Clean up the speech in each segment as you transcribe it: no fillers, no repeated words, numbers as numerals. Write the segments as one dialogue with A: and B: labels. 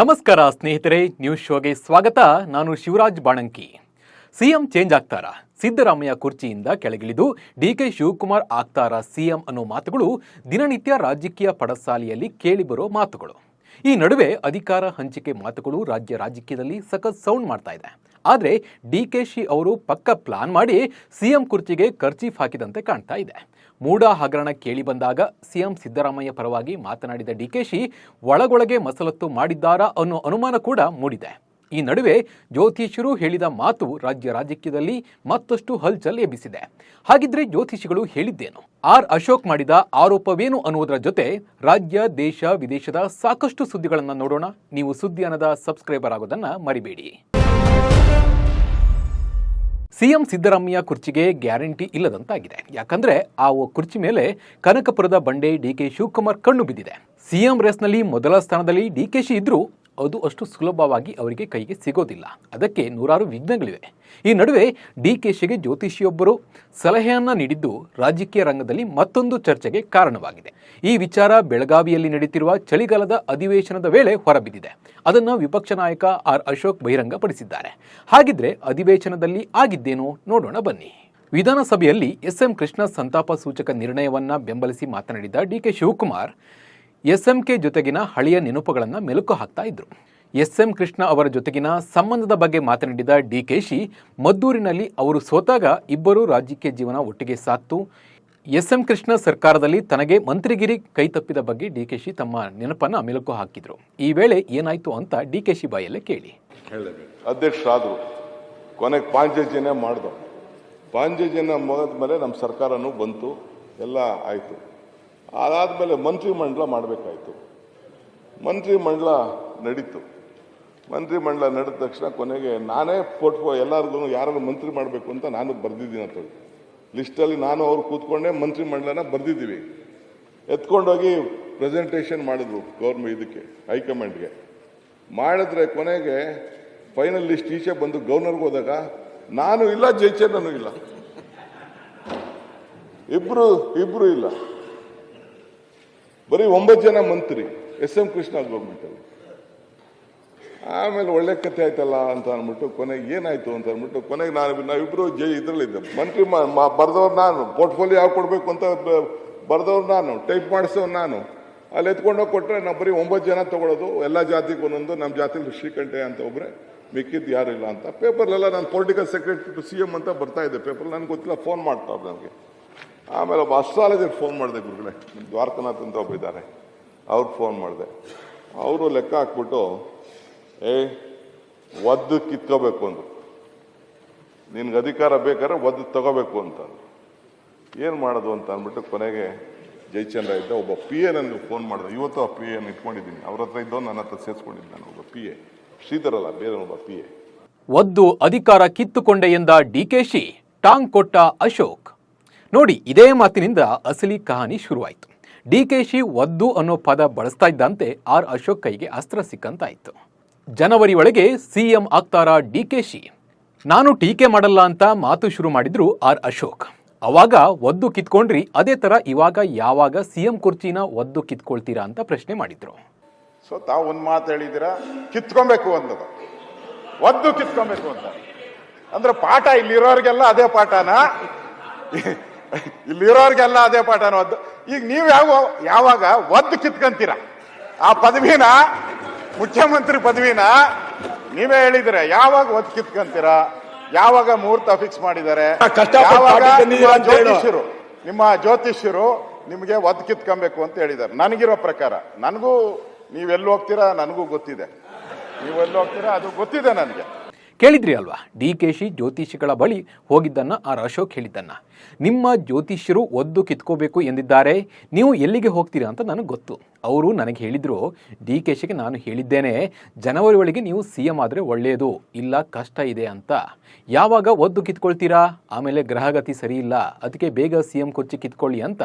A: ನಮಸ್ಕಾರ ಸ್ನೇಹಿತರೆ, ನ್ಯೂಸ್ ಶೋಗೆ ಸ್ವಾಗತ. ನಾನು ಶಿವರಾಜ್ ಬಾಣಂಕಿ. ಸಿಎಂ ಚೇಂಜ್ ಆಗ್ತಾರಾ? ಸಿದ್ದರಾಮಯ್ಯ ಕುರ್ಚಿಯಿಂದ ಕೆಳಗಿಳಿದು ಡಿಕೆ ಶಿವಕುಮಾರ್ ಆಗ್ತಾರಾ ಸಿಎಂ ಅನ್ನೋ ಮಾತುಗಳು ದಿನನಿತ್ಯ ರಾಜಕೀಯ ಪಡಸಾಲೆಯಲ್ಲಿ ಕೇಳಿಬರೋ ಮಾತುಗಳು. ಈ ನಡುವೆ ಅಧಿಕಾರ ಹಂಚಿಕೆ ಮಾತುಗಳು ರಾಜ್ಯ ರಾಜಕೀಯದಲ್ಲಿ ಸಖತ್ ಸೌಂಡ್ ಮಾಡ್ತಾ ಇದೆ. ಆದರೆ ಡಿಕೆಶಿ ಅವರು ಪಕ್ಕ ಪ್ಲಾನ್ ಮಾಡಿ ಸಿಎಂ ಕುರ್ಚಿಗೆ ಕರ್ಚೀಫ್ ಹಾಕಿದಂತೆ ಕಾಣ್ತಾ ಇದೆ. ಮೂಡ ಹಗರಣ ಕೇಳಿ ಬಂದಾಗ ಸಿಎಂ ಸಿದ್ದರಾಮಯ್ಯ ಪರವಾಗಿ ಮಾತನಾಡಿದ ಡಿಕೆಶಿ ಒಳಗೊಳಗೆ ಮಸಲತ್ತು ಮಾಡಿದ್ದಾರಾ ಅನ್ನೋ ಅನುಮಾನ ಕೂಡ ಮೂಡಿದೆ. ಈ ನಡುವೆ ಜ್ಯೋತಿಷಿರು ಹೇಳಿದ ಮಾತು ರಾಜ್ಯ ರಾಜಕೀಯದಲ್ಲಿ ಮತ್ತಷ್ಟು ಹಲ್ಚಲ್ ಎಬ್ಬಿಸಿದೆ. ಹಾಗಿದ್ರೆ ಜ್ಯೋತಿಷಿಗಳು ಹೇಳಿದ್ದೇನು? ಅಶೋಕ್ ಮಾಡಿದ ಆರೋಪವೇನು ಅನ್ನುವುದರ ಜೊತೆ ರಾಜ್ಯ, ದೇಶ, ವಿದೇಶದ ಸಾಕಷ್ಟು ಸುದ್ದಿಗಳನ್ನು ನೋಡೋಣ. ನೀವು ಸುದ್ದಿ ಅನ್ನದ ಸಬ್ಸ್ಕ್ರೈಬರ್ ಆಗೋದನ್ನ ಮರಿಬೇಡಿ. ಸಿಎಂ ಸಿದ್ದರಾಮಯ್ಯ ಕುರ್ಚಿಗೆ ಗ್ಯಾರಂಟಿ ಇಲ್ಲದಂತಾಗಿದೆ. ಯಾಕಂದ್ರೆ ಆ ಕುರ್ಚಿ ಮೇಲೆ ಕನಕಪುರದ ಬಂಡೆ ಡಿಕೆ ಶಿವಕುಮಾರ್ ಕಣ್ಣು ಬಿದ್ದಿದೆ. ಸಿಎಂ ರೇಸ್ನಲ್ಲಿ ಮೊದಲ ಸ್ಥಾನದಲ್ಲಿ ಡಿಕೆಶಿ ಇದ್ರೂ ಅದು ಅಷ್ಟು ಸುಲಭವಾಗಿ ಅವರಿಗೆ ಕೈಗೆ ಸಿಗೋದಿಲ್ಲ. ಅದಕ್ಕೆ ನೂರಾರು ವಿಘ್ನಗಳಿವೆ. ಈ ನಡುವೆ ಡಿಕೆಶಿಗೆ ಜ್ಯೋತಿಷಿಯೊಬ್ಬರು ಸಲಹೆಯನ್ನ ನೀಡಿದ್ದು ರಾಜಕೀಯ ರಂಗದಲ್ಲಿ ಮತ್ತೊಂದು ಚರ್ಚೆಗೆ ಕಾರಣವಾಗಿದೆ. ಈ ವಿಚಾರ ಬೆಳಗಾವಿಯಲ್ಲಿ ನಡೆಯುತ್ತಿರುವ ಚಳಿಗಾಲದ ಅಧಿವೇಶನದ ವೇಳೆ ಹೊರಬಿದ್ದಿದೆ. ಅದನ್ನು ವಿಪಕ್ಷ ನಾಯಕ ಅಶೋಕ್ ಬಹಿರಂಗಪಡಿಸಿದ್ದಾರೆ. ಹಾಗಿದ್ರೆ ಅಧಿವೇಶನದಲ್ಲಿ ಆಗಿದ್ದೇನೋ ನೋಡೋಣ ಬನ್ನಿ. ವಿಧಾನಸಭೆಯಲ್ಲಿ ಎಸ್ಎಂ ಕೃಷ್ಣ ಸಂತಾಪ ಸೂಚಕ ನಿರ್ಣಯವನ್ನ ಬೆಂಬಲಿಸಿ ಮಾತನಾಡಿದ ಡಿಕೆ ಶಿವಕುಮಾರ್ ಎಸ್ಎಂಕೆ ಜೊತೆಗಿನ ಹಳೆಯ ನೆನಪುಗಳನ್ನು ಮೆಲುಕು ಹಾಕ್ತಾ ಇದ್ರು. ಎಸ್ಎಂ ಕೃಷ್ಣ ಅವರ ಜೊತೆಗಿನ ಸಂಬಂಧದ ಬಗ್ಗೆ ಮಾತನಾಡಿದ ಡಿಕೆಶಿ ಮದ್ದೂರಿನಲ್ಲಿ ಅವರು ಸೋತಾಗ ಇಬ್ಬರು ರಾಜಕೀಯ ಜೀವನ ಒಟ್ಟಿಗೆ ಸಾಕ್ತು. ಎಸ್ಎಂ ಕೃಷ್ಣ ಸರ್ಕಾರದಲ್ಲಿ ತನಗೆ ಮಂತ್ರಿಗಿರಿ ಕೈತಪ್ಪಿದ ಬಗ್ಗೆ ಡಿಕೆಶಿ ತಮ್ಮ ನೆನಪನ್ನ ಮೆಲುಕು ಹಾಕಿದ್ರು. ಈ ವೇಳೆ ಏನಾಯ್ತು ಅಂತ ಡಿಕೆಶಿ ಬಾಯಲ್ಲೇ ಕೇಳಿ.
B: ಅಧ್ಯಕ್ಷರಾದ್ರು, ಕೊನೆಗೆ ಪಾಂಚಜನ್ಯ ಮಾಡ್ದು. ಪಾಂಚಜನ್ಯ ಮುಗಿದ್ಮೇಲೆ ನಮ್ಮ ಸರ್ಕಾರನೂ ಬಂತು, ಎಲ್ಲ ಆಯಿತು. ಅದಾದಮೇಲೆ ಮಂತ್ರಿಮಂಡಲ ಮಾಡಬೇಕಾಯ್ತು. ಮಂತ್ರಿಮಂಡಲ ನಡೀತು. ಮಂತ್ರಿಮಂಡಲ ನಡೆದ ತಕ್ಷಣ ಕೊನೆಗೆ ನಾನೇ ಎಲ್ಲರಿಗೂ ಯಾರು ಮಂತ್ರಿ ಮಾಡಬೇಕು ಅಂತ ನಾನು ಬರೆದಿದ್ದೀನಿ ಅಂತ ಹೇಳಿ ಲಿಸ್ಟಲ್ಲಿ ನಾನು ಅವ್ರು ಕೂತ್ಕೊಂಡೆ ಮಂತ್ರಿಮಂಡಲನ ಬರೆದಿದ್ದೀವಿ. ಎತ್ಕೊಂಡೋಗಿ ಪ್ರೆಸೆಂಟೇಷನ್ ಮಾಡಿದ್ರು ಇದಕ್ಕೆ ಹೈಕಮಾಂಡ್ಗೆ. ಮಾಡಿದ್ರೆ ಕೊನೆಗೆ ಫೈನಲ್ ಲಿಸ್ಟ್ ಈಚೆ ಬಂದು ಗವರ್ನರ್ಗೆ ಹೋದಾಗ ನಾನು ಇಲ್ಲ, ಜಯಚಂದ್ರನೂ ಇಲ್ಲ, ಇಬ್ರು ಇಲ್ಲ, ಬರೀ 9 ಜನ ಮಂತ್ರಿ ಎಸ್ಎಂ ಕೃಷ್ಣ ಗೌರ್ಮೆಂಟಲ್ಲಿ. ಆಮೇಲೆ ಒಳ್ಳೆ ಕಥೆ ಆಯ್ತಲ್ಲ ಅಂತ ಅಂದ್ಬಿಟ್ಟು ಕೊನೆಗೆ ಏನಾಯ್ತು ಅಂತ ಅಂದ್ಬಿಟ್ಟು ಕೊನೆಗೆ ನಾವಿಬ್ರು ಇದರಲ್ಲಿದ್ದೆ. ಮಂತ್ರಿ ಬರ್ದವ್ರು ನಾನು, ಪೋರ್ಟ್ಫೋಲಿಯೋ ಯಾವ ಕೊಡಬೇಕು ಅಂತ ಬರ್ದವ್ರು ನಾನು, ಟೈಪ್ ಮಾಡಿಸೋರು ನಾನು. ಅಲ್ಲಿ ಎತ್ಕೊಂಡೋಗಿ ಕೊಟ್ಟರೆ ನಾವು ಬರೀ 9 ಜನ ತಗೊಳ್ಳೋದು, ಎಲ್ಲ ಜಾತಿಗೆ ಒಂದೊಂದು. ನಮ್ಮ ಜಾತಿಲಿ ಶ್ರೀಕಂಠೆ ಅಂತ ಒಬ್ಬರೇ, ಮಿಕ್ಕಿದ್ದು ಯಾರು ಇಲ್ಲ ಅಂತ. ಪೇಪರ್ಲೆಲ್ಲ ನಾನು ಪೊಲಿಟಿಕಲ್ ಸೆಕ್ರೆಟರಿ ಟು ಸಿಎಂ ಅಂತ ಬರ್ತಾ ಇದ್ದೆ ಪೇಪರ್. ನನಗೆ ಗೊತ್ತಿಲ್ಲ, ಫೋನ್ ಮಾಡ್ತಾರೆ ನನಗೆ. ಆಮೇಲೆ ಒಬ್ಬ ಅಸ್ಟ್ರಾಲಜರ್ ಫೋನ್ ಮಾಡಿದೆ, ಗುರುಗಳೇ ದ್ವಾರಕನಾಥ್ ಅಂತ ಒಬ್ಬ ಇದ್ದಾರೆ, ಅವ್ರಿಗೆ ಫೋನ್ ಮಾಡಿದೆ. ಅವರು ಲೆಕ್ಕ ಹಾಕ್ಬಿಟ್ಟು ಒದ್ದು ಕಿತ್ಕೋಬೇಕು ಅಂದರು. ನಿನ್ಗೆ ಅಧಿಕಾರ ಬೇಕಾದ್ರೆ ಒದ್ದು ತಗೋಬೇಕು ಅಂತ. ಏನು ಮಾಡೋದು ಅಂತ ಅಂದ್ಬಿಟ್ಟು ಕೊನೆಗೆ ಜಯಚಂದ್ರ ಇದ್ದ ಒಬ್ಬ PA ನನಗೆ ಫೋನ್ ಮಾಡಿದೆ. ಇವತ್ತು ಆ PA ಇಟ್ಕೊಂಡಿದ್ದೀನಿ, ಅವ್ರ ಹತ್ರ ಇದ್ದವ್ ನನ್ನ ಹತ್ರ ಸೇರಿಸ್ಕೊಂಡಿದ್ದೀನಿ. ನಾನು ಒಬ್ಬ PA, ಶ್ರೀಧರ್ ಅಲ್ಲ, ಬೇರೆ ಒಬ್ಬ PA.
A: ಒದ್ದು ಅಧಿಕಾರ ಕಿತ್ತುಕೊಂಡೆ ಎಂದ ಡಿಕೆಶಿ ಟಾಂಗ್ ಕೊಟ್ಟ ಅಶೋಕ್. ನೋಡಿ, ಇದೇ ಮಾತಿನಿಂದ ಅಸಲಿ ಕಹಾನಿ ಶುರುವಾಯಿತು. ಡಿಕೆಶಿ ಒದ್ದು ಅನ್ನೋ ಪದ ಬಳಸ್ತಾ ಇದ್ದಂತೆ ಅಶೋಕ್ ಕೈಗೆ ಅಸ್ತ್ರ ಸಿಕ್ಕಂತಾಯಿತು. ಜನವರಿ ಒಳಗೆ ಸಿಎಂ ಆಗ್ತಾರಾ ಡಿಕೆಶಿ? ನಾನು ಟೀಕೆ ಮಾಡಲ್ಲ ಅಂತ ಮಾತು ಶುರು ಮಾಡಿದ್ರು ಅಶೋಕ್. ಅವಾಗ ಒದ್ದು ಕಿತ್ಕೊಂಡ್ರಿ, ಅದೇ ತರ ಇವಾಗ ಯಾವಾಗ ಸಿಎಂ ಕುರ್ಚಿನ ಒದ್ದು ಕಿತ್ಕೊಳ್ತೀರಾ ಅಂತ ಪ್ರಶ್ನೆ ಮಾಡಿದ್ರು.
C: ಸೊ ತಾವು ಒಂದು ಮಾತು ಹೇಳಿದ್ದೀರಾ, ಕಿತ್ಕೊಬೇಕು ಅನ್ನೋದು, ಒದ್ದು ಕಿತ್ಕೊಬೇಕು ಅಂತ. ಅಂದ್ರೆ ಪಾಠ ಇಲ್ಲಿರೋರಿಗೆಲ್ಲ ಅದೇ ಪಾಠನ, ಇಲ್ಲಿರೋರ್ಗೆಲ್ಲ ಅದೇ ಪಾಠನ ಒದ್ದು. ಈಗ ನೀವು ಯಾವಾಗ ಒದ್ದು ಕಿತ್ಕೊಂತೀರ ಆ ಪದವಿನ, ಮುಖ್ಯಮಂತ್ರಿ ಪದವಿನ ನೀವೇ ಹೇಳಿದ್ರೆ, ಯಾವಾಗ ಒದ್ದು ಕಿತ್ಕೊಂತೀರಾ? ಯಾವಾಗ ಮುಹೂರ್ತ ಫಿಕ್ಸ್ ಮಾಡಿದ್ದಾರೆ? ನಿಮ್ಮ ಜ್ಯೋತಿಷ್ಯರು ನಿಮಗೆ ಒದ್ದು ಕಿತ್ಕೊಬೇಕು ಅಂತ ಹೇಳಿದ್ದಾರೆ. ನನಗಿರೋ ಪ್ರಕಾರ, ನನಗೂ ನೀವೆಲ್ಲಿ ಹೋಗ್ತೀರಾ ನನಗೂ ಗೊತ್ತಿದೆ, ನೀವೆಲ್ಲಿ ಹೋಗ್ತೀರಾ ಅದು ಗೊತ್ತಿದೆ ನನಗೆ.
A: ಕೇಳಿದ್ರಿ ಅಲ್ವಾ, ಡಿಕೆಶಿ ಜ್ಯೋತಿಷಿಗಳ ಬಳಿ ಹೋಗಿದ್ದನ್ನ ಅಶೋಕ್ ಹೇಳಿದ್ದನ್ನ. ನಿಮ್ಮ ಜ್ಯೋತಿಷ್ಯರು ಒದ್ದು ಕಿತ್ಕೋಬೇಕು ಎಂದಿದ್ದಾರೆ, ನೀವು ಎಲ್ಲಿಗೆ ಹೋಗ್ತೀರಾ ಅಂತ ನನಗೆ ಗೊತ್ತು. ಅವರು ನನಗೆ ಹೇಳಿದ್ರು, ಡಿಕೆಶಿಗೆ ನಾನು ಹೇಳಿದ್ದೇನೆ, ಜನವರಿ ಒಳಗೆ ನೀವು ಸಿಎಂ ಆದರೆ ಒಳ್ಳೆಯದು, ಇಲ್ಲ ಕಷ್ಟ ಇದೆ ಅಂತ. ಯಾವಾಗ ಒದ್ದು ಕಿತ್ಕೊಳ್ತೀರಾ? ಆಮೇಲೆ ಗ್ರಹಗತಿ ಸರಿ ಇಲ್ಲ, ಅದಕ್ಕೆ ಬೇಗ ಸಿಎಂ ಕುರ್ಚಿ ಕಿತ್ಕೊಳ್ಳಿ ಅಂತ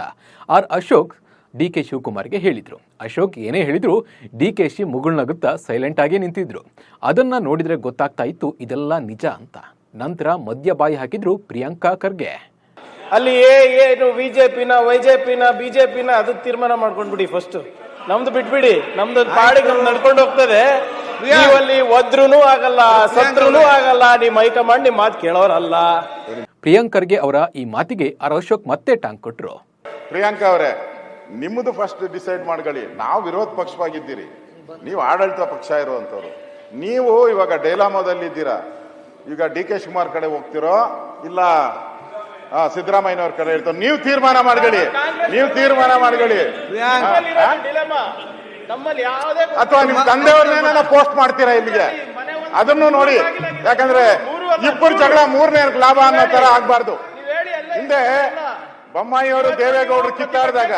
A: ಅಶೋಕ್ ಡಿಕೆ ಶಿವಕುಮಾರ್ಗೆ ಹೇಳಿದ್ರು. ಅಶೋಕ್ ಏನೇ ಹೇಳಿದ್ರು ಡಿಕೆಶಿ ಮುಗುಳ್ನಗುತ್ತಾ ಸೈಲೆಂಟ್ ಆಗಿ ನಿಂತಿದ್ರು. ಅದನ್ನ ನೋಡಿದ್ರೆ ಗೊತ್ತಾಗ್ತಾ ಇತ್ತು ಇದೆಲ್ಲ ನಿಜ ಅಂತ. ನಂತರ ಮಧ್ಯ ಬಾಯಿ ಹಾಕಿದ್ರು ಪ್ರಿಯಾಂಕಾ ಖರ್ಗೆ.
D: ಅಲ್ಲಿ ಏನು ಬಿಜೆಪಿನ ವೈಜೆಪಿನ ಬಿಜೆಪಿನ ಅದು ತೀರ್ಮಾನ ಮಾಡ್ಕೊಂಡ್ಬಿಡಿ ಫಸ್ಟ್. ನಮ್ದು ಬಿಟ್ಬಿಡಿ, ನಮ್ದು ಪಾಡಿಗೆ ನಮ್ದು ನಡ್ಕೊಂಡು ಹೋಗ್ತದೆ. ನೀವಲ್ಲಿ ಒದ್ರೂ ಆಗಲ್ಲ, ಸತ್ರೂ ಆಗಲ್ಲ, ನಿಮ್ ಹೈಕಮಾಂಡ್ ನಿಮ್ ಮಾತು ಕೇಳೋರಲ್ಲ.
A: ಪ್ರಿಯಾಂಕ್ ಖರ್ಗೆ ಅವರ ಈ ಮಾತಿಗೆ ಅಶೋಕ್ ಮತ್ತೆ ಟಾಂಗ್ ಕೊಟ್ರು.
C: ಪ್ರಿಯಾಂಕಾ ಅವರೇ, ನಿಮ್ಮದು ಫಸ್ಟ್ ಡಿಸೈಡ್ ಮಾಡ್ಕೊಳ್ಳಿ. ನಾವು ವಿರೋಧ ಪಕ್ಷವಾಗಿದ್ದೀರಿ, ನೀವು ಆಡಳಿತ ಪಕ್ಷ ಇರುವಂತವ್ರು. ನೀವು ಇವಾಗ ಡೈಲಾಮೋದಲ್ಲಿ ಇದ್ದೀರಾ. ಈಗ ಡಿ ಕೆ ಶಿವಕುಮಾರ್ ಕಡೆ ಹೋಗ್ತಿರೋ ಇಲ್ಲ ಸಿದ್ದರಾಮಯ್ಯನವ್ರ ಕಡೆ ಇರ್ತಾರೋ, ನೀವು ತೀರ್ಮಾನ ಮಾಡ್ಕೊಳ್ಳಿ. ಅಥವಾ ನಿಮ್ ತಂದೆಯವ್ರನ್ನೇ ಪೋಸ್ಟ್ ಮಾಡ್ತೀರಾ ಇಲ್ಲಿಗೆ, ಅದನ್ನು ನೋಡಿ. ಯಾಕಂದ್ರೆ ಇಬ್ಬರು ಜಗಳ ಮೂರನೇ ಲಾಭ ಅನ್ನೋ ತರ ಆಗ್ಬಾರ್ದು. ಹಿಂದೆ ಬೊಮ್ಮಾಯಿಯವರು ದೇವೇಗೌಡರು ಕಿತ್ತಾಡಿದಾಗ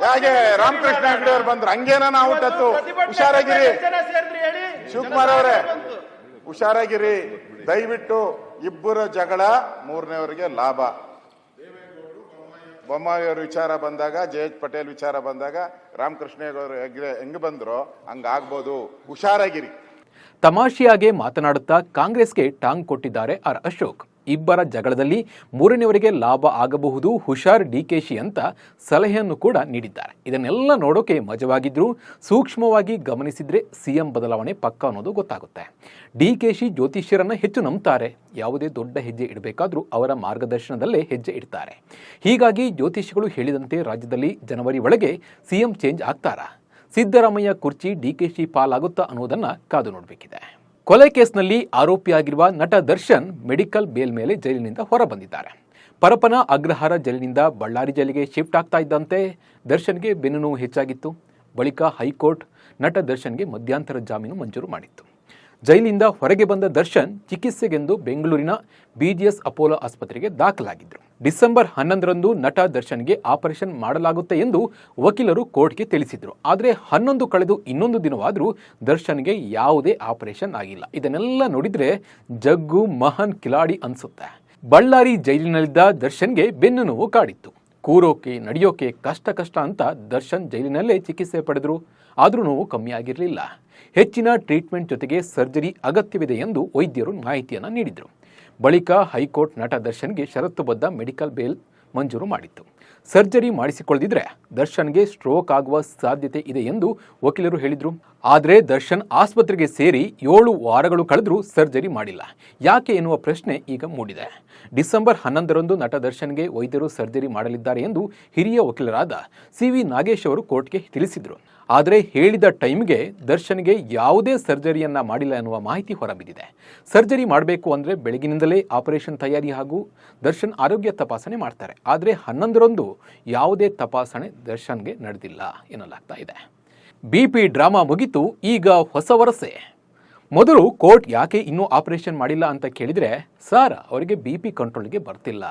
C: ಹೇಗೆ ರಾಮಕೃಷ್ಣ ಹೆಗಡೆ ಅವರು ಬಂದ್ರು, ಹಂಗೇನ ನಾವು ತತ್ತು. ಹುಷಾರಾಗಿರಿ ಶಿವಕುಮಾರ್ ಅವರೇ, ಹುಷಾರಾಗಿರಿ. ದಯವಿಟ್ಟು ಇಬ್ಬರ ಜಗಳ ಮೂರನೇವರಿಗೆ ಲಾಭ. ಬೊಮ್ಮಾಯಿಯವ್ರ ವಿಚಾರ ಬಂದಾಗ, ಜಯೇಶ್ ಪಟೇಲ್ ವಿಚಾರ ಬಂದಾಗ ರಾಮಕೃಷ್ಣ ಹೆಂಗ್ ಬಂದ್ರೋ ಹಂಗಾಗ್ಬೋದು. ಹುಷಾರಾಗಿರಿ.
A: ತಮಾಷೆಯಾಗೆ ಮಾತನಾಡುತ್ತಾ ಕಾಂಗ್ರೆಸ್ಗೆ ಟಾಂಗ್ ಕೊಟ್ಟಿದ್ದಾರೆ ಅಶೋಕ್. ಇಬ್ಬರ ಜಗಳದಲ್ಲಿ ಮೂರನೆಯವರಿಗೆ ಲಾಭ ಆಗಬಹುದು, ಹುಷಾರ್ ಡಿಕೆಶಿ ಅಂತ ಸಲಹೆಯನ್ನು ಕೂಡ ನೀಡಿದ್ದಾರೆ. ಇದನ್ನೆಲ್ಲ ನೋಡೋಕೆ ಮಜವಾಗಿದ್ರು ಸೂಕ್ಷ್ಮವಾಗಿ ಗಮನಿಸಿದ್ರೆ ಸಿಎಂ ಬದಲಾವಣೆ ಪಕ್ಕ ಅನ್ನೋದು ಗೊತ್ತಾಗುತ್ತೆ. ಡಿಕೆಶಿ ಜ್ಯೋತಿಷ್ಯರನ್ನ ಹೆಚ್ಚು ನಂಬ್ತಾರೆ. ಯಾವುದೇ ದೊಡ್ಡ ಹೆಜ್ಜೆ ಇಡಬೇಕಾದ್ರೂ ಅವರ ಮಾರ್ಗದರ್ಶನದಲ್ಲೇ ಹೆಜ್ಜೆ ಇಡ್ತಾರೆ. ಹೀಗಾಗಿ ಜ್ಯೋತಿಷಿಗಳು ಹೇಳಿದಂತೆ ರಾಜ್ಯದಲ್ಲಿ ಜನವರಿ ಒಳಗೆ ಸಿಎಂ ಚೇಂಜ್ ಆಗ್ತಾರಾ? ಸಿದ್ದರಾಮಯ್ಯ ಕುರ್ಚಿ ಡಿಕೆಶಿ ಪಾಲಾಗುತ್ತಾ ಅನ್ನೋದನ್ನ ಕಾದು ನೋಡಬೇಕಿದೆ. ಕೊಲೆ ಕೇಸ್ನಲ್ಲಿ ಆರೋಪಿಯಾಗಿರುವ ನಟ ದರ್ಶನ್ ಮೆಡಿಕಲ್ ಬೇಲ್ ಮೇಲೆ ಜೈಲಿನಿಂದ ಹೊರ ಬಂದಿದ್ದಾರೆ. ಪರಪನ ಅಗ್ರಹಾರ ಜೈಲಿನಿಂದ ಬಳ್ಳಾರಿ ಜೈಲಿಗೆ ಶಿಫ್ಟ್ ಆಗ್ತಾ ಇದ್ದಂತೆ ದರ್ಶನ್ಗೆ ಬೆನ್ನು ನೋವು ಹೆಚ್ಚಾಗಿತ್ತು. ಬಳಿಕ ಹೈಕೋರ್ಟ್ ನಟ ದರ್ಶನ್ಗೆ ಮಧ್ಯಂತರ ಜಾಮೀನು ಮಂಜೂರು ಮಾಡಿತ್ತು. ಜೈಲಿನಿಂದ ಹೊರಗೆ ಬಂದ ದರ್ಶನ್ ಚಿಕಿತ್ಸೆಗೆಂದು ಬೆಂಗಳೂರಿನ BGS ಅಪೋಲೋ ಆಸ್ಪತ್ರೆಗೆ ದಾಖಲಾಗಿದ್ದರು. ಡಿಸೆಂಬರ್ 11ರಂದು ನಟ ದರ್ಶನ್ಗೆ ಆಪರೇಷನ್ ಮಾಡಲಾಗುತ್ತೆ ಎಂದು ವಕೀಲರು ಕೋರ್ಟ್ಗೆ ತಿಳಿಸಿದ್ರು. ಆದರೆ 11 ಕಳೆದು ಇನ್ನೊಂದು ದಿನವಾದರೂ ದರ್ಶನ್ಗೆ ಯಾವುದೇ ಆಪರೇಷನ್ ಆಗಿಲ್ಲ. ಇದನ್ನೆಲ್ಲ ನೋಡಿದ್ರೆ ಜಗ್ಗು ಮಹಾನ್ ಕಿಲಾಡಿ ಅನ್ಸುತ್ತೆ. ಬಳ್ಳಾರಿ ಜೈಲಿನಲ್ಲಿದ್ದ ದರ್ಶನ್ಗೆ ಬೆನ್ನು ನೋವು ಕಾಡಿತ್ತು. ಕೂರೋಕೆ ನಡೆಯೋಕೆ ಕಷ್ಟ ಅಂತ ದರ್ಶನ್ ಜೈಲಿನಲ್ಲೇ ಚಿಕಿತ್ಸೆ ಪಡೆದರು. ಆದರೂ ನೋವು ಕಮ್ಮಿ ಆಗಿರಲಿಲ್ಲ. ಹೆಚ್ಚಿನ ಟ್ರೀಟ್ಮೆಂಟ್ ಜೊತೆಗೆ ಸರ್ಜರಿ ಅಗತ್ಯವಿದೆ ಎಂದು ವೈದ್ಯರು ಮಾಹಿತಿಯನ್ನು ನೀಡಿದರು. ಬಳಿಕ ಹೈಕೋರ್ಟ್ ನಟ ದರ್ಶನ್ಗೆ ಷರತ್ತುಬದ್ಧ ಮೆಡಿಕಲ್ ಬೇಲ್ ಮಂಜೂರು ಮಾಡಿತ್ತು. ಸರ್ಜರಿ ಮಾಡಿಸಿಕೊಳ್ಳದಿದ್ರೆ ದರ್ಶನ್ಗೆ ಸ್ಟ್ರೋಕ್ ಆಗುವ ಸಾಧ್ಯತೆ ಇದೆ ಎಂದು ವಕೀಲರು ಹೇಳಿದರು. ಆದರೆ ದರ್ಶನ್ ಆಸ್ಪತ್ರೆಗೆ ಸೇರಿ 7 ವಾರಗಳು ಕಳೆದರೂ ಸರ್ಜರಿ ಮಾಡಿಲ್ಲ. ಯಾಕೆ ಎನ್ನುವ ಪ್ರಶ್ನೆ ಈಗ ಮೂಡಿದೆ. ಡಿಸೆಂಬರ್ 11ರಂದು ನಟ ದರ್ಶನ್ಗೆ ವೈದ್ಯರು ಸರ್ಜರಿ ಮಾಡಲಿದ್ದಾರೆ ಎಂದು ಹಿರಿಯ ವಕೀಲರಾದ CV ನಾಗೇಶ್ ಅವರು ಕೋರ್ಟ್ಗೆ ತಿಳಿಸಿದರು. ಆದರೆ ಹೇಳಿದ ಟೈಮ್ಗೆ ದರ್ಶನ್ಗೆ ಯಾವುದೇ ಸರ್ಜರಿಯನ್ನ ಮಾಡಿಲ್ಲ ಎನ್ನುವ ಮಾಹಿತಿ ಹೊರಬಿದ್ದಿದೆ. ಸರ್ಜರಿ ಮಾಡಬೇಕು ಅಂದರೆ ಬೆಳಗಿನಿಂದಲೇ ಆಪರೇಷನ್ ತಯಾರಿ ಹಾಗೂ ದರ್ಶನ್ ಆರೋಗ್ಯ ತಪಾಸಣೆ ಮಾಡ್ತಾರೆ. ಆದರೆ 11ರಂದು ಯಾವುದೇ ತಪಾಸಣೆ ದರ್ಶನ್ಗೆ ನಡೆದಿಲ್ಲ ಎನ್ನಲಾಗ್ತಾ ಇದೆ. BP ಡ್ರಾಮಾ ಮುಗಿತು, ಈಗ ಹೊಸ ವರಸೆ. ಮೊದಲು ಕೋರ್ಟ್ ಯಾಕೆ ಇನ್ನೂ ಆಪರೇಷನ್ ಮಾಡಿಲ್ಲ ಅಂತ ಕೇಳಿದರೆ, ಸರ್ ಅವರಿಗೆ BP ಕಂಟ್ರೋಲ್ಗೆ ಬರ್ತಿಲ್ಲ,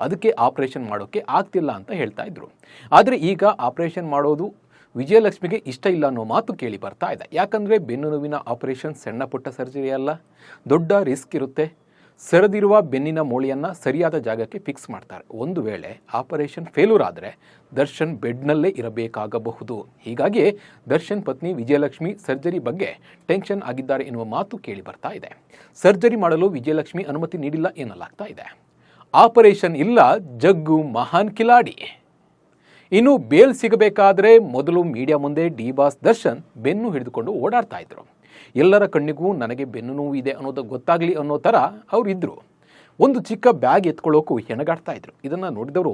A: ಅದಕ್ಕೆ ಆಪರೇಷನ್ ಮಾಡೋಕ್ಕೆ ಆಗ್ತಿಲ್ಲ ಅಂತ ಹೇಳ್ತಾ ಇದ್ರು. ಆದರೆ ಈಗ ಆಪರೇಷನ್ ಮಾಡೋದು ವಿಜಯಲಕ್ಷ್ಮಿಗೆ ಇಷ್ಟ ಇಲ್ಲ ಅನ್ನೋ ಮಾತು ಕೇಳಿ ಬರ್ತಾ ಇದೆ. ಯಾಕಂದರೆ ಬೆನ್ನು ನೋವಿನ ಆಪರೇಷನ್ ಸಣ್ಣ ಪುಟ್ಟ ಸರ್ಜರಿ ಅಲ್ಲ, ದೊಡ್ಡ ರಿಸ್ಕ್ ಇರುತ್ತೆ. ಸರಿದಿರುವ ಬೆನ್ನಿನ ಮೂಳೆಯನ್ನು ಸರಿಯಾದ ಜಾಗಕ್ಕೆ ಫಿಕ್ಸ್ ಮಾಡ್ತಾರೆ. ಒಂದು ವೇಳೆ ಆಪರೇಷನ್ ಫೇಲ್ಯೂರ್ ಆದರೆ ದರ್ಶನ್ ಬೆಡ್ನಲ್ಲೇ ಇರಬೇಕಾಗಬಹುದು. ಹೀಗಾಗಿ ದರ್ಶನ್ ಪತ್ನಿ ವಿಜಯಲಕ್ಷ್ಮಿ ಸರ್ಜರಿ ಬಗ್ಗೆ ಟೆನ್ಷನ್ ಆಗಿದ್ದಾರೆ ಎನ್ನುವ ಮಾತು ಕೇಳಿ ಬರ್ತಾ ಇದೆ. ಸರ್ಜರಿ ಮಾಡಲು ವಿಜಯಲಕ್ಷ್ಮಿ ಅನುಮತಿ ನೀಡಿಲ್ಲ ಎನ್ನಲಾಗ್ತಾ ಇದೆ. ಆಪರೇಷನ್ ಇಲ್ಲ, ಜಗ್ಗು ಮಹಾನ್ ಕಿಲಾಡಿ. ಇನ್ನು ಬೇಲ್ ಸಿಗಬೇಕಾದ್ರೆ ಮೊದಲು ಮೀಡಿಯಾ ಮುಂದೆ ಡಿ-ಬಾಸ್ ದರ್ಶನ್ ಬೆನ್ನು ಹಿಡಿದುಕೊಂಡು ಓಡಾಡ್ತಾ ಇದ್ರು. ಎಲ್ಲರ ಕಣ್ಣಿಗೂ ನನಗೆ ಬೆನ್ನು ನೋವು ಇದೆ ಅನ್ನೋದು ಗೊತ್ತಾಗಲಿ ಅನ್ನೋ ಥರ ಅವರು ಇದ್ದರು. ಒಂದು ಚಿಕ್ಕ ಬ್ಯಾಗ್ ಎತ್ಕೊಳ್ಳೋಕ್ಕೂ ಹೆಣಗಾಡ್ತಾ ಇದ್ರು. ಇದನ್ನು ನೋಡಿದವರು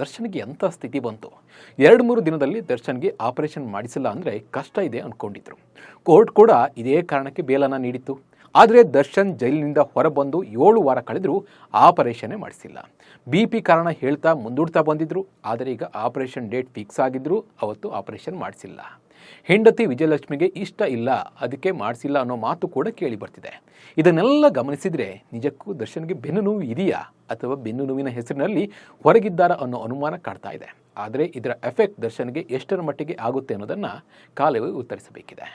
A: ದರ್ಶನ್ಗೆ ಎಂಥ ಸ್ಥಿತಿ ಬಂತು, 2-3 ದಿನದಲ್ಲಿ ದರ್ಶನ್ಗೆ ಆಪರೇಷನ್ ಮಾಡಿಸಿಲ್ಲ ಅಂದರೆ ಕಷ್ಟ ಇದೆ ಅಂದ್ಕೊಂಡಿದ್ರು. ಕೋರ್ಟ್ ಕೂಡ ಇದೇ ಕಾರಣಕ್ಕೆ ಬೇಲನ್ನು ನೀಡಿತ್ತು. ಆದರೆ ದರ್ಶನ್ ಜೈಲಿನಿಂದ ಹೊರಬಂದು 7 ವಾರ ಕಳೆದರೂ ಆಪರೇಷನ್ನೇ ಮಾಡಿಸಿಲ್ಲ. BP ಕಾರಣ ಹೇಳ್ತಾ ಮುಂದೂಡ್ತಾ ಬಂದಿದ್ರು. ಆದರೆ ಈಗ ಆಪರೇಷನ್ ಡೇಟ್ ಫಿಕ್ಸ್ ಆಗಿದ್ರು, ಅವತ್ತು ಆಪರೇಷನ್ ಮಾಡಿಸಿಲ್ಲ. ಹೆಂಡತಿ ವಿಜಯಲಕ್ಷ್ಮಿಗೆ ಇಷ್ಟ ಇಲ್ಲ, ಅದಕ್ಕೆ ಮಾಡಿಸಿಲ್ಲ ಅನ್ನೋ ಮಾತು ಕೂಡ ಕೇಳಿ ಬರ್ತಿದೆ. ಇದನ್ನೆಲ್ಲ ಗಮನಿಸಿದರೆ ನಿಜಕ್ಕೂ ದರ್ಶನ್ಗೆ ಬೆನ್ನು ನೋವು ಇದೆಯಾ ಅಥವಾ ಬೆನ್ನು ನೋವಿನ ಹೆಸರಿನಲ್ಲಿ ಹೊರಗಿದ್ದಾರಾ ಅನ್ನೋ ಅನುಮಾನ ಕಾಡ್ತಾ ಇದೆ. ಆದರೆ ಇದರ ಎಫೆಕ್ಟ್ ದರ್ಶನ್ಗೆ ಎಷ್ಟರ ಮಟ್ಟಿಗೆ ಆಗುತ್ತೆ ಅನ್ನೋದನ್ನು ಕಾಲವೇ ಉತ್ತರಿಸಬೇಕಿದೆ.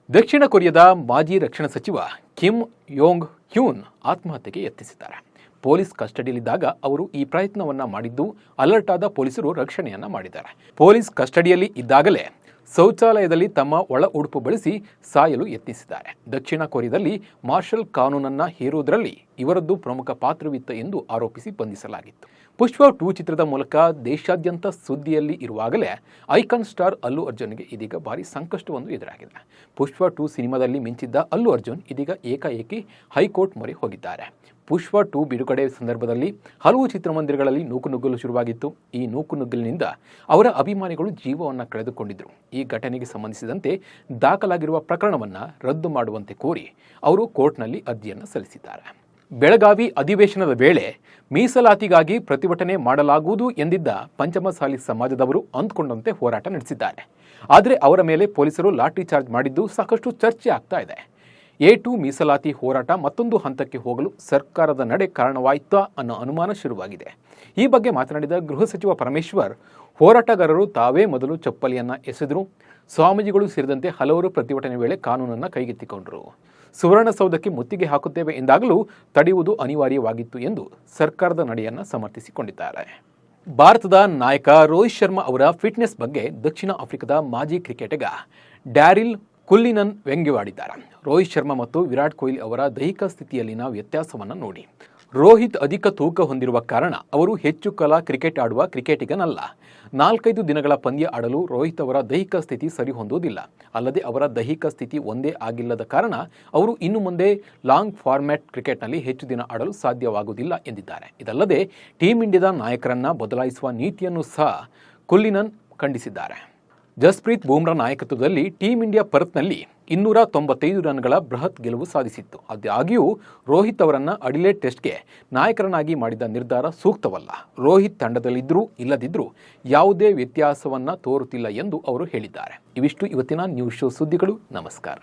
A: ದಕ್ಷಿಣ ಕೊರಿಯಾದ ಮಾಜಿ ರಕ್ಷಣಾ ಸಚಿವ ಕಿಮ್ ಯೋಂಗ್ ಹ್ಯೂನ್ ಆತ್ಮಹತ್ಯೆಗೆ ಯತ್ನಿಸಿದ್ದಾರೆ. ಪೊಲೀಸ್ ಕಸ್ಟಡಿಯಲ್ಲಿದ್ದಾಗ ಅವರು ಈ ಪ್ರಯತ್ನವನ್ನ ಮಾಡಿದ್ದು ಅಲರ್ಟ್ ಆದ ಪೊಲೀಸರು ರಕ್ಷಣೆಯನ್ನ ಮಾಡಿದ್ದಾರೆ. ಪೊಲೀಸ್ ಕಸ್ಟಡಿಯಲ್ಲಿ ಇದ್ದಾಗಲೇ ಶೌಚಾಲಯದಲ್ಲಿ ತಮ್ಮ ಒಳ ಉಡುಪು ಬಳಸಿ ಸಾಯಲು ಯತ್ನಿಸಿದ್ದಾರೆ. ದಕ್ಷಿಣ ಕೊರಿಯಾದಲ್ಲಿ ಮಾರ್ಷಲ್ ಕಾನೂನನ್ನ ಹೇರುವುದರಲ್ಲಿ ಇವರದ್ದು ಪ್ರಮುಖ ಪಾತ್ರವಿತ್ತು ಎಂದು ಆರೋಪಿಸಿ ಬಂಧಿಸಲಾಗಿತ್ತು. ಪುಷ್ಪ 2 ಚಿತ್ರದ ಮೂಲಕ ದೇಶಾದ್ಯಂತ ಸುದ್ದಿಯಲ್ಲಿ ಇರುವಾಗಲೇ ಐಕಾನ್ ಸ್ಟಾರ್ ಅಲ್ಲು ಅರ್ಜುನ್ಗೆ ಇದೀಗ ಭಾರಿ ಸಂಕಷ್ಟವೊಂದು ಎದುರಾಗಿದೆ. ಪುಷ್ಪ 2 ಸಿನಿಮಾದಲ್ಲಿ ಮಿಂಚಿದ್ದ ಅಲ್ಲು ಅರ್ಜುನ್ ಇದೀಗ ಏಕಾಏಕಿ ಹೈಕೋರ್ಟ್ ಮೊರೆ ಹೋಗಿದ್ದಾರೆ. ಪುಷ್ಪ 2 ಬಿಡುಗಡೆ ಸಂದರ್ಭದಲ್ಲಿ ಹಲವು ಚಿತ್ರಮಂದಿರಗಳಲ್ಲಿ ನೂಕುನುಗ್ಗಲು ಶುರುವಾಗಿತ್ತು. ಈ ನೂಕುನುಗ್ಗಲಿನಿಂದ ಅವರ ಅಭಿಮಾನಿಗಳು ಜೀವವನ್ನು ಕಳೆದುಕೊಂಡಿದ್ದರು. ಈ ಘಟನೆಗೆ ಸಂಬಂಧಿಸಿದಂತೆ ದಾಖಲಾಗಿರುವ ಪ್ರಕರಣವನ್ನು ರದ್ದು ಮಾಡುವಂತೆ ಕೋರಿ ಅವರು ಕೋರ್ಟ್ನಲ್ಲಿ ಅರ್ಜಿಯನ್ನು ಸಲ್ಲಿಸಿದ್ದಾರೆ. ಬೆಳಗಾವಿ ಅಧಿವೇಶನದ ವೇಳೆ ಮೀಸಲಾತಿಗಾಗಿ ಪ್ರತಿಭಟನೆ ಮಾಡಲಾಗುವುದು ಎಂದಿದ್ದ ಪಂಚಮಸಾಲಿ ಸಮಾಜದವರು ಅಂದುಕೊಂಡಂತೆ ಹೋರಾಟ ನಡೆಸಿದ್ದಾರೆ. ಆದರೆ ಅವರ ಮೇಲೆ ಪೊಲೀಸರು ಲಾಠಿ ಚಾರ್ಜ್ ಮಾಡಿದ್ದು ಸಾಕಷ್ಟು ಚರ್ಚೆ ಆಗ್ತಾ ಇದೆ. A2 ಮೀಸಲಾತಿ ಹೋರಾಟ ಮತ್ತೊಂದು ಹಂತಕ್ಕೆ ಹೋಗಲು ಸರ್ಕಾರದ ನಡೆ ಕಾರಣವಾಯಿತಾ ಅನ್ನೋ ಅನುಮಾನ ಶುರುವಾಗಿದೆ. ಈ ಬಗ್ಗೆ ಮಾತನಾಡಿದ ಗೃಹ ಸಚಿವ ಪರಮೇಶ್ವರ್, ಹೋರಾಟಗಾರರು ತಾವೇ ಮೊದಲು ಚಪ್ಪಲಿಯನ್ನು ಎಸೆದರು. ಸ್ವಾಮೀಜಿಗಳು ಸೇರಿದಂತೆ ಹಲವರು ಪ್ರತಿಭಟನೆ ವೇಳೆ ಕಾನೂನನ್ನು ಕೈಗೆತ್ತಿಕೊಂಡರು. ಸುವರ್ಣಸೌಧಕ್ಕೆ ಮುತ್ತಿಗೆ ಹಾಕುತ್ತೇವೆ ಎಂದಾಗಲೂ ತಡೆಯುವುದು ಅನಿವಾರ್ಯವಾಗಿತ್ತು ಎಂದು ಸರ್ಕಾರದ ನಡೆಯನ್ನು ಸಮರ್ಥಿಸಿಕೊಂಡಿದ್ದಾರೆ. ಭಾರತದ ನಾಯಕ ರೋಹಿತ್ ಶರ್ಮಾ ಅವರ ಫಿಟ್ನೆಸ್ ಬಗ್ಗೆ ದಕ್ಷಿಣ ಆಫ್ರಿಕಾದ ಮಾಜಿ ಕ್ರಿಕೆಟಿಗ ಡ್ಯಾರಿಲ್ ಕುಲ್ಲಿನನ್ ವ್ಯಂಗ್ಯವಾಡಿದ್ದಾರೆ. ರೋಹಿತ್ ಶರ್ಮಾ ಮತ್ತು ವಿರಾಟ್ ಕೊಹ್ಲಿ ಅವರ ದೈಹಿಕ ಸ್ಥಿತಿಯಲ್ಲಿನ ವ್ಯತ್ಯಾಸವನ್ನು ನೋಡಿ. ರೋಹಿತ್ ಅಧಿಕ ತೂಕ ಹೊಂದಿರುವ ಕಾರಣ ಅವರು ಹೆಚ್ಚು ಕಾಲ ಕ್ರಿಕೆಟ್ ಆಡುವ ಕ್ರಿಕೆಟಿಗನಲ್ಲ. 4-5 ದಿನಗಳ ಪಂದ್ಯ ಆಡಲು ರೋಹಿತ್ ಅವರ ದೈಹಿಕ ಸ್ಥಿತಿ ಸರಿ ಹೊಂದುವುದಿಲ್ಲ. ಅಲ್ಲದೆ ಅವರ ದೈಹಿಕ ಸ್ಥಿತಿ ಒಂದೇ ಆಗಿಲ್ಲದ ಕಾರಣ ಅವರು ಇನ್ನು ಮುಂದೆ ಲಾಂಗ್ ಫಾರ್ಮ್ಯಾಟ್ ಕ್ರಿಕೆಟ್ನಲ್ಲಿ ಹೆಚ್ಚು ದಿನ ಆಡಲು ಸಾಧ್ಯವಾಗುವುದಿಲ್ಲ ಎಂದಿದ್ದಾರೆ. ಇದಲ್ಲದೆ ಟೀಂ ಇಂಡಿಯಾದ ನಾಯಕರನ್ನ ಬದಲಾಯಿಸುವ ನೀತಿಯನ್ನು ಸಹ ಕುಲ್ಲಿನನ್ ಖಂಡಿಸಿದ್ದಾರೆ. ಜಸ್ಪ್ರೀತ್ ಬೂಮ್ರಾ ನಾಯಕತ್ವದಲ್ಲಿ ಟೀಂ ಇಂಡಿಯಾ ಪರ್ತ್ನಲ್ಲಿ 295 ರನ್ಗಳ ಬೃಹತ್ ಗೆಲುವು ಸಾಧಿಸಿತ್ತು. ಆದಾಗ್ಯೂ ರೋಹಿತ್ ಅವರನ್ನು ಅಡಿಲೇಡ್ ಟೆಸ್ಟ್ಗೆ ನಾಯಕರನ್ನಾಗಿ ಮಾಡಿದ ನಿರ್ಧಾರ ಸೂಕ್ತವಲ್ಲ. ರೋಹಿತ್ ತಂಡದಲ್ಲಿದ್ದರೂ ಇಲ್ಲದಿದ್ದರೂ ಯಾವುದೇ ವ್ಯತ್ಯಾಸವನ್ನು ತೋರುತ್ತಿಲ್ಲ ಎಂದು ಅವರು ಹೇಳಿದ್ದಾರೆ. ಇವಿಷ್ಟು ಇವತ್ತಿನ ನ್ಯೂಸ್ ಶೋ ಸುದ್ದಿಗಳು. ನಮಸ್ಕಾರ.